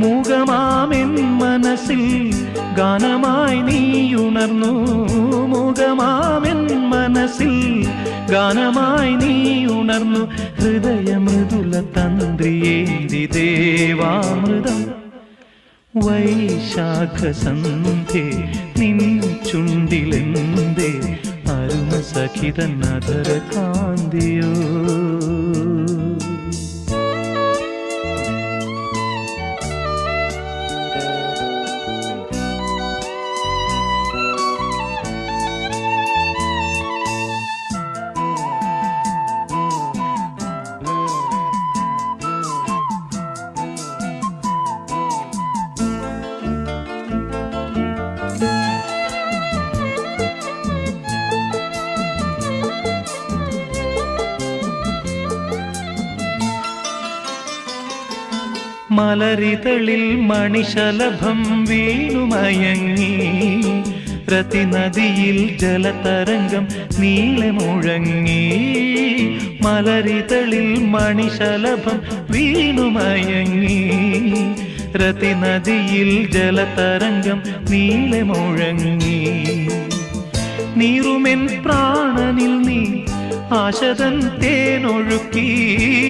മൂകമാമെൻ മനസ്സിൽ ഗാനമായി നീയുണർന്നു. മൂകമാമെൻ മനസ്സിൽ ഗാനമായി നീയുണർന്നു. ഹൃദയമൃദുല തന്ത്രിയേന്തി ദേവാമൃതം വൈശാഖസന്ധ്യേ നിൻ ചുണ്ടിലെന്തേ അരുണ സഖിതൻ അധര കാന്തിയോ. മലരിതളിൽ മണിശലഭം വീണുമയങ്ങി. രതിനദിയിൽ ജലതരംഗം നീളെ മുഴങ്ങി. മലരിതളിൽ മണിശലഭം വീണുമയങ്ങി. രതിനദിയിൽ ജലതരംഗം നീളെ മുഴങ്ങി. നീറുമെൻ പ്രാണനിൽ നീ ആശതൻ തേനൊഴുക്കി.